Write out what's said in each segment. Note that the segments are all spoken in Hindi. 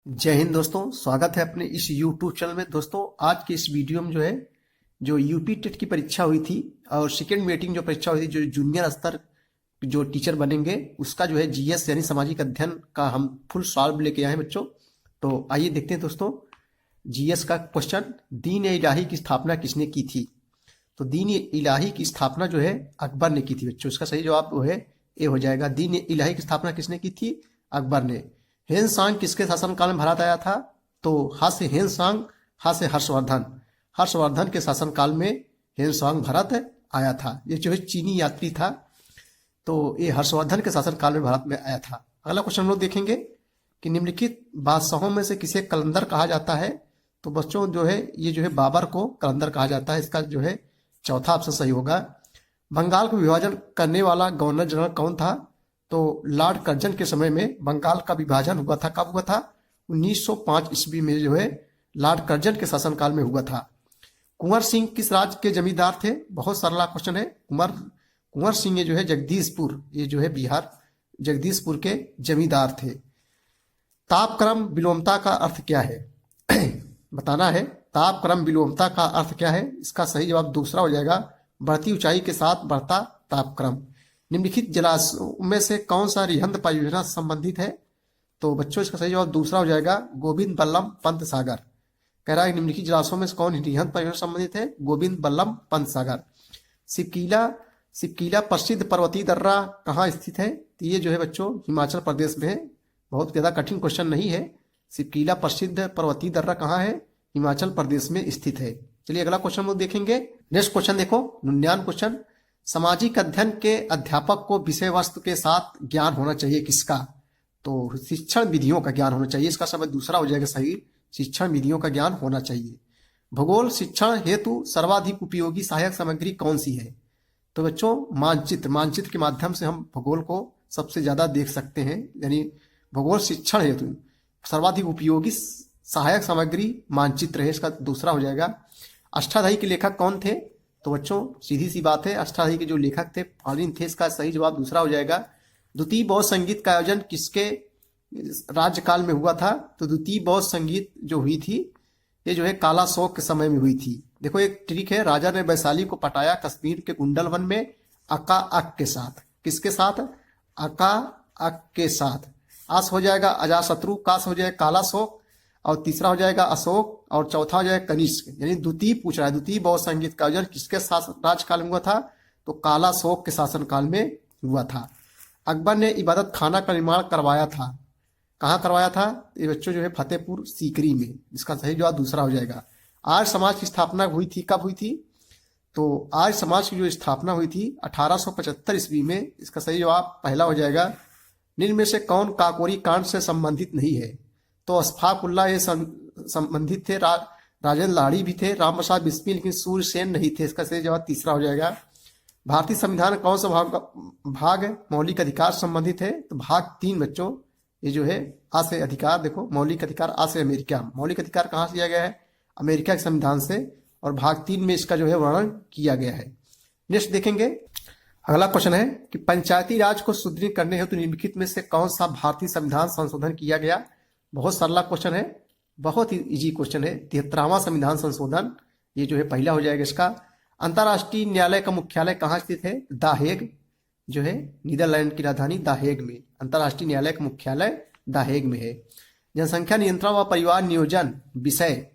जय हिंद दोस्तों, स्वागत है अपने इस YouTube चैनल में। दोस्तों आज के इस वीडियो में जो यूपी टेट की परीक्षा हुई थी और सेकेंड वेटिंग जो परीक्षा हुई थी, जो जूनियर स्तर जो टीचर बनेंगे उसका जीएस यानी सामाजिक अध्ययन का हम फुल सॉल्व लेके आए हैं बच्चों। तो आइए देखते हैं दोस्तों जीएस का क्वेश्चन। दीन ए इलाही की स्थापना किसने की थी? तो दीन ए इलाही की स्थापना अकबर ने की थी बच्चों। इसका सही जवाब ए हो जाएगा। दीन ए इलाही की स्थापना किसने की थी? अकबर ने। हेनसांग किसके शासनकाल में भारत आया था? तो हा से हेनसांग, हा से हर्षवर्धन। हर्षवर्धन के शासनकाल में हेनसांग भारत आया था। ये चीनी यात्री था, तो ये हर्षवर्धन के शासनकाल में भारत में आया था। अगला क्वेश्चन हम लोग देखेंगे कि निम्नलिखित बादशाहों में से किसे कलंदर कहा जाता है? तो बच्चों ये बाबर को कलंदर कहा जाता है। इसका चौथा ऑप्शन सही होगा। बंगाल को विभाजन करने वाला गवर्नर जनरल कौन था? तो लॉर्ड कर्जन के समय में बंगाल का विभाजन हुआ था। कब हुआ था? 1905 ईस्वी में लॉर्ड कर्जन के शासनकाल में हुआ था। कुंवर सिंह किस राज्य के जमींदार थे? बहुत सरला क्वेश्चन है। कुंवर सिंह ये जगदीशपुर, ये बिहार जगदीशपुर के जमींदार थे। तापक्रम विलोमता का अर्थ क्या है? बताना है। तापक्रम विलोमता का अर्थ क्या है? इसका सही जवाब दूसरा हो जाएगा, बढ़ती ऊंचाई के साथ बढ़ता तापक्रम। निम्नलिखित जलाशयों में से कौन सा रिहंद परियोजना संबंधित है? तो बच्चों इसका सही जवाब दूसरा हो जाएगा, गोविंद बल्लभ पंत सागर। कह रहा है निम्नलिखित जलाशयों में से कौन रिहंद परियोजना संबंधित है? गोविंद बल्लभ पंत सागर। सिपकीला प्रसिद्ध पर्वतीय दर्रा कहाँ स्थित है? तो ये बच्चों हिमाचल प्रदेश में है। बहुत ज्यादा कठिन क्वेश्चन नहीं है। सिपकीला प्रसिद्ध पर्वतीय दर्रा कहाँ है? हिमाचल प्रदेश में स्थित है। चलिए अगला क्वेश्चन हम लोग देखेंगे। नेक्स्ट क्वेश्चन देखो, 99 क्वेश्चन। सामाजिक अध्ययन के अध्यापक को विषय वस्तु के साथ ज्ञान होना चाहिए किसका? तो शिक्षण विधियों का ज्ञान होना चाहिए। इसका शब्द दूसरा हो जाएगा सही, शिक्षण विधियों का ज्ञान होना चाहिए। भूगोल शिक्षण हेतु सर्वाधिक उपयोगी सहायक सामग्री कौन सी है? तो बच्चों मानचित्र के माध्यम से हम भूगोल को सबसे ज्यादा देख सकते हैं। यानी भूगोल शिक्षण हेतु सर्वाधिक उपयोगी सहायक सामग्री मानचित्र है। इसका दूसरा हो जाएगा। अष्टाध्यायी के लेखक कौन थे? तो बच्चों सीधी सी बात है, अष्टाध्यायी के जो लेखक थे फालिन थे। इसका सही जवाब दूसरा हो जाएगा। द्वितीय बौद्ध संगीत का आयोजन किसके राज्यकाल में हुआ था? तो द्वितीय बौद्ध संगीत जो हुई थी ये काला शोक के समय में हुई थी। देखो एक ट्रिक है, राजा ने वैशाली को पटाया कश्मीर के कुंडल वन में अका अक के साथ। किसके साथ? अका अक के साथ। आस हो जाएगा अजातशत्रु, कास हो जाएगा काला शोक, और तीसरा हो जाएगा अशोक, और चौथा हो जाएगा कनिष्क। यानी द्वितीय पूछ रहा है, द्वितीय बौद्ध संगीत का आयोजन किसके राज्यकाल में हुआ था? तो काला शोक के शासनकाल में हुआ था। अकबर ने इबादत खाना का निर्माण करवाया था। कहाँ करवाया था? ये बच्चों फतेहपुर सीकरी में। इसका सही जवाब दूसरा हो जाएगा। आर्य समाज की स्थापना हुई थी, कब हुई थी? तो आर्य समाज की स्थापना हुई थी 1875 ईस्वी में। इसका सही जवाब पहला हो जाएगा। निम्न में से कौन काकोरी कांड से संबंधित नहीं है? तो अशफाकुल्ला ये संबंधित थे, राजेंद्र लाड़ी भी थे, राम प्रसाद बिस्मिल, लेकिन सूर्यसेन नहीं थे। इसका सही जवाब तीसरा हो जाएगा। भारतीय संविधान कौन सा भाग मौलिक अधिकार संबंधित है? तो भाग 3 बच्चों, ये आ से अधिकार। देखो मौलिक अधिकार आ से अमेरिका। मौलिक अधिकार कहाँ से लिया गया है? अमेरिका के संविधान से, और भाग 3 में इसका वर्णन किया गया है। नेक्स्ट देखेंगे। अगला क्वेश्चन है कि पंचायती राज को सुदृढ़ करने हेतु निम्नलिखित में से कौन सा भारतीय संविधान संशोधन किया गया? बहुत सरला क्वेश्चन है, बहुत ही इजी क्वेश्चन है। 73वां संविधान संशोधन ये पहला हो जाएगा इसका। अंतर्राष्ट्रीय न्यायालय का मुख्यालय कहाँ स्थित है? द हेग, नीदरलैंड की राजधानी द हेग में अंतर्राष्ट्रीय न्यायालय का मुख्यालय द हेग में है। जनसंख्या नियंत्रण व परिवार नियोजन विषय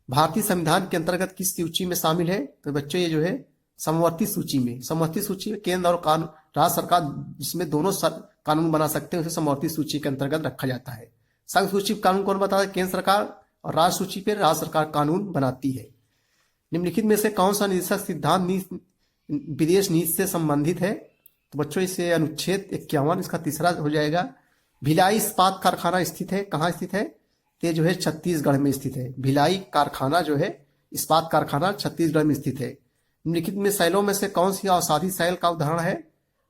भारतीय संविधान के अंतर्गत किस सूची में शामिल है? तो बच्चों ये समवर्ती सूची में। समवर्ती सूची में केंद्र और कानून राज्य सरकार जिसमें दोनों कानून बना सकते हैं उसे समवर्ती सूची के अंतर्गत रखा जाता है। संघ सूची कानून कौन बताता है? केंद्र सरकार। और राज्य सूची पर राज्य सरकार कानून बनाती है। निम्नलिखित में से कौन सा निदेशक सिद्धांत विदेश नीति से संबंधित है? तो बच्चों इसे अनुच्छेद 51, इसका तीसरा हो जाएगा। भिलाई इस्पात कारखाना स्थित है, कहाँ स्थित है? ये छत्तीसगढ़ में स्थित है। भिलाई कारखाना इस्पात कारखाना छत्तीसगढ़ में स्थित है। निम्नलिखित में शैलों में से कौन सी अवसादी शैल का उदाहरण है?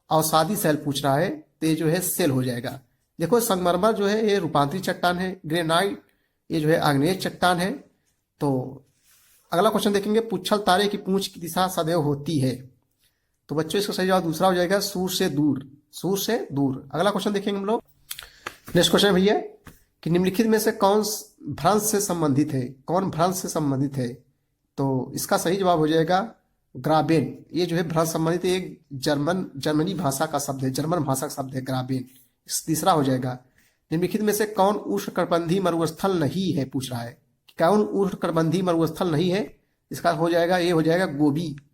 अवसादी शैल पूछ रहा है, तो ये सेल हो जाएगा। देखो संगमरमर ये रूपांतरित चट्टान है। ग्रेनाइट ये आग्नेय चट्टान है। तो अगला क्वेश्चन देखेंगे। पुच्छल तारे की पूंछ की दिशा सदैव होती है। तो बच्चों इसका सही जवाब दूसरा हो जाएगा, सूर्य से दूर। सूर्य से दूर। अगला क्वेश्चन देखेंगे हम लोग। नेक्स्ट क्वेश्चन भैया कि निम्नलिखित में से कौन भ्रंश से संबंधित है, कौन भ्रंश से संबंधित है। तो इसका सही जवाब हो जाएगा ग्राबेन। ये जो है भ्रंश संबंधित एक जर्मनी भाषा का शब्द है, जर्मन भाषा का शब्द है ग्राबेन। तीसरा हो जाएगा निम्नलिखित में से कौन उष्णकटिबंधीय मरुस्थल नहीं है, पूछ रहा है कौन उष्णकटिबंधीय मरुस्थल नहीं है। इसका हो जाएगा, ये हो जाएगा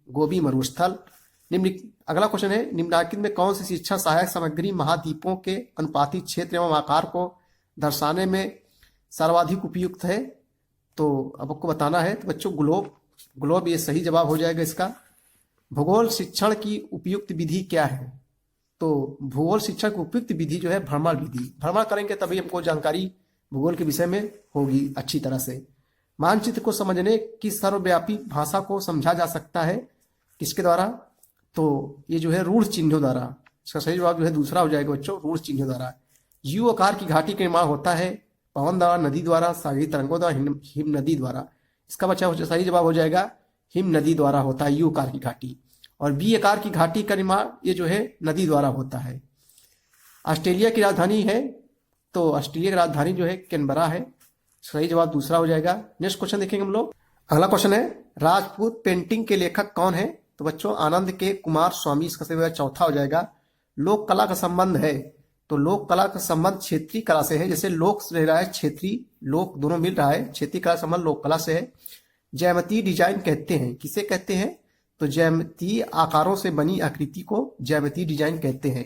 गोबी मरुस्थल। अगला क्वेश्चन है निम्नलिखित में कौन सी शिक्षा सहायक सामग्री महाद्वीपों के अनुपातिक क्षेत्र एवं आकार को दर्शाने में सर्वाधिक उपयुक्त है। तो अब आपको बताना है। तो बच्चों ग्लोब ये सही जवाब हो जाएगा इसका। भूगोल शिक्षण की उपयुक्त विधि क्या है। तो भूगोल शिक्षण की उपयुक्त विधि जो है भ्रमण विधि। भ्रमण करेंगे तभी हमको जानकारी भूगोल के विषय में होगी अच्छी तरह से। मानचित्र को समझने की सर्वव्यापी भाषा को समझा जा सकता है किसके द्वारा। तो ये जो है रूढ़ चिन्हों द्वारा। इसका सही जवाब जो है दूसरा हो जाएगा बच्चों, रूढ़ चिन्हों द्वारा। यू आकार की घाटी का निर्माण होता है पवन द्वारा, नदी द्वारा, सागरी तरंगों द्वारा, हिम नदी द्वारा। इसका बच्चा सही जवाब हो जाएगा हिम नदी द्वारा होता है यू आकार की घाटी। और बी आकार की घाटी का निर्माण ये जो है नदी द्वारा होता है। ऑस्ट्रेलिया की राजधानी है, तो ऑस्ट्रेलिया की राजधानी जो है कैनबरा है। सही जवाब दूसरा हो जाएगा। नेक्स्ट क्वेश्चन देखेंगे हम लोग। अगला क्वेश्चन है राजपूत पेंटिंग के लेखक कौन है। तो बच्चों आनंद के कुमार स्वामी। इसका सही जवाब चौथा हो जाएगा। लोक कला का संबंध है, तो लोक कला का संबंध क्षेत्रीय कला से है। जैसे लोक रह रहा है, क्षेत्रीय लोक दोनों मिल रहा है, क्षेत्रीय कला संबंध लोक कला से है। ज्यामितीय डिजाइन कहते हैं, किसे कहते हैं। तो ज्यामितीय आकारों से बनी आकृति को ज्यामितीय डिजाइन कहते हैं।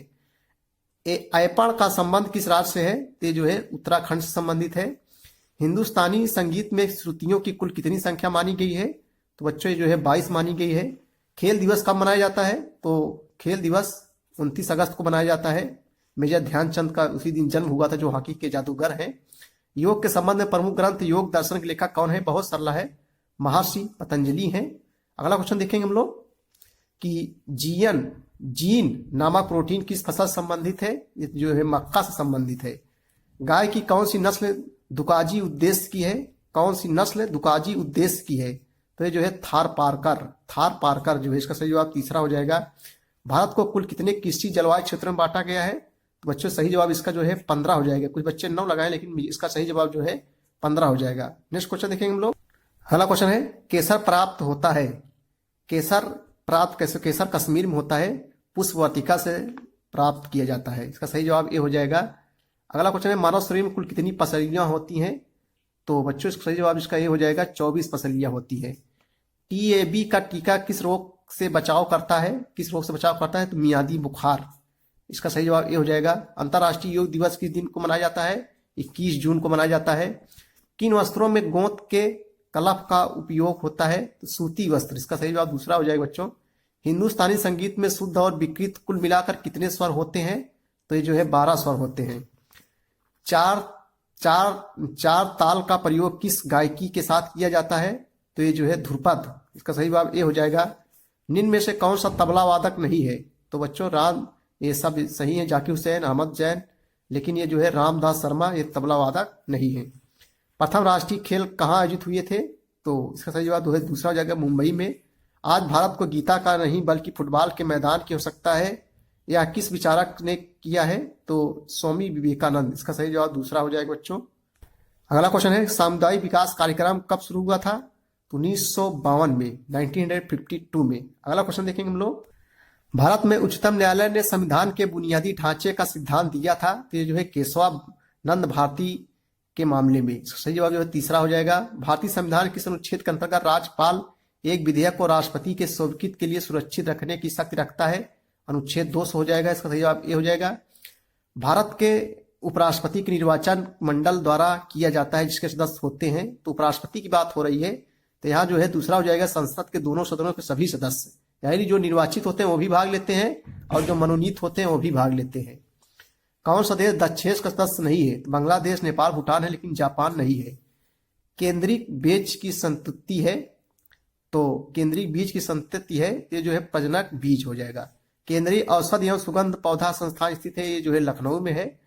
ऐपण का संबंध किस राज्य से है। ये जो है उत्तराखंड से संबंधित है। हिंदुस्तानी संगीत में श्रुतियों की कुल कितनी संख्या मानी गई है। तो बच्चों ये जो है 22 मानी गई है। खेल दिवस कब मनाया जाता है। तो खेल दिवस 29 अगस्त को मनाया जाता है। मेजर ध्यानचंद का उसी दिन जन्म हुआ था, जो हॉकी के जादूगर हैं। योग के संबंध में प्रमुख ग्रंथ योग दर्शन के लेखक कौन है। बहुत सरल है, महर्षि पतंजलि हैं। अगला क्वेश्चन देखेंगे हम लोग कि जीन नामक प्रोटीन किस फसल से संबंधित है। ये जो है मक्का से संबंधित है। गाय की कौन सी नस्ल दुकाजी उद्देश्य की है। कौन सी नस्ल दुकाजी उद्देश्य की है। तो ये जो है थार पारकर जो है इसका सही जवाब तीसरा हो जाएगा। भारत को कुल कितने कृषि जलवायु क्षेत्र में बांटा गया है। तो बच्चों सही जवाब इसका जो है 15 हो जाएगा। कुछ बच्चे 9 लगाए, लेकिन इसका सही जवाब जो है 15 हो जाएगा। नेक्स्ट क्वेश्चन देखेंगे हम लोग। अगला क्वेश्चन है केसर प्राप्त होता है। केसर कश्मीर में होता है, पुष्पवाटिका से प्राप्त किया जाता है। इसका सही जवाब ये हो जाएगा। अगला क्वेश्चन है मानव शरीर में कुल कितनी पसलियां होती हैं। तो बच्चों इसका सही जवाब इसका ये हो जाएगा 24 पसलियां होती है। टीएबी का टीका किस रोग से बचाव करता है। किस रोग से बचाव करता है। तो मियादी बुखार। इसका सही जवाब ये हो जाएगा। अंतर्राष्ट्रीय योग दिवस किस दिन को मनाया जाता है। 21 जून को मनाया जाता है। किन वस्त्रों में गोंद के कलफ का उपयोग होता है। तो सूती वस्त्र। इसका सही जवाब दूसरा हो जाएगा बच्चों। हिंदुस्तानी संगीत में शुद्ध और विकृत कुल मिलाकर कितने स्वर होते हैं। तो ये जो है 12 स्वर होते हैं। चार ताल का प्रयोग किस गायकी के साथ किया जाता है। तो ये जो है ध्रुपद। इसका सही जवाब ये हो जाएगा। निम्न में से कौन सा तबला वादक नहीं है। तो बच्चों ये सब सही है, जाकिर हुसैन, अहमद जैन, लेकिन ये जो है रामदास शर्मा ये तबला वादक नहीं है। प्रथम राष्ट्रीय खेल कहाँ आयोजित हुए थे। तो इसका सही जवाब दूसरा हो जाएगा, मुंबई में। आज भारत को गीता का नहीं बल्कि फुटबॉल के मैदान की आवश्यकता है, यह किस विचारक ने किया है। तो स्वामी विवेकानंद। इसका सही जवाब दूसरा हो जाएगा बच्चों। अगला क्वेश्चन है सामुदायिक विकास कार्यक्रम कब शुरू हुआ था। तो 1952 में, 1952 में। अगला क्वेश्चन देखेंगे हम लोग। भारत में उच्चतम न्यायालय ने संविधान के बुनियादी ढांचे का सिद्धांत दिया था। तो ये जो है केशवानंद भारती के मामले में। सही जवाब जो है तीसरा हो जाएगा। भारतीय संविधान किस अनुच्छेद के अंतर्गत राज्यपाल एक विधेयक को राष्ट्रपति के स्वीकृति के लिए सुरक्षित रखने की शक्ति रखता है। अनुच्छेद 200 हो जाएगा। इसका सही जवाब ये हो जाएगा। भारत के उपराष्ट्रपति के निर्वाचन मंडल द्वारा किया जाता है, जिसके सदस्य होते हैं। तो उपराष्ट्रपति की बात हो रही है, तो यहाँ जो है दूसरा हो जाएगा संसद के दोनों सदनों के सभी सदस्य, यानी जो निर्वाचित होते हैं वो भी भाग लेते हैं और जो मनोनीत होते हैं वो भी भाग लेते हैं। कौन सा देश दक्षेश का सदस्य नहीं है। तो बांग्लादेश, नेपाल, भूटान है, लेकिन जापान नहीं है। केंद्रीय बीज की संतति है। तो केंद्रीय बीज की संतति है, ये जो है प्रजनक बीज हो जाएगा। केंद्रीय औषध एवं सुगंध पौधा संस्थान स्थित है, ये जो है लखनऊ में है।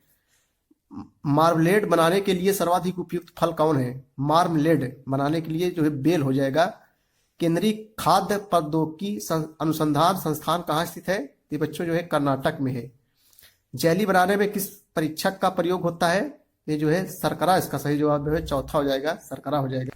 मार्मलेड बनाने के लिए सर्वाधिक उपयुक्त फल कौन है। मार्मलेड बनाने के लिए जो है बेल हो जाएगा। केंद्रीय खाद्य प्रौद्योगिकी अनुसंधान संस्थान कहाँ स्थित है। ये बच्चों जो है कर्नाटक में है। जेली बनाने में किस परीक्षक का प्रयोग होता है। ये जो है सरकरा इसका सही जवाब जो है चौथा हो जाएगा, सरकरा हो जाएगा।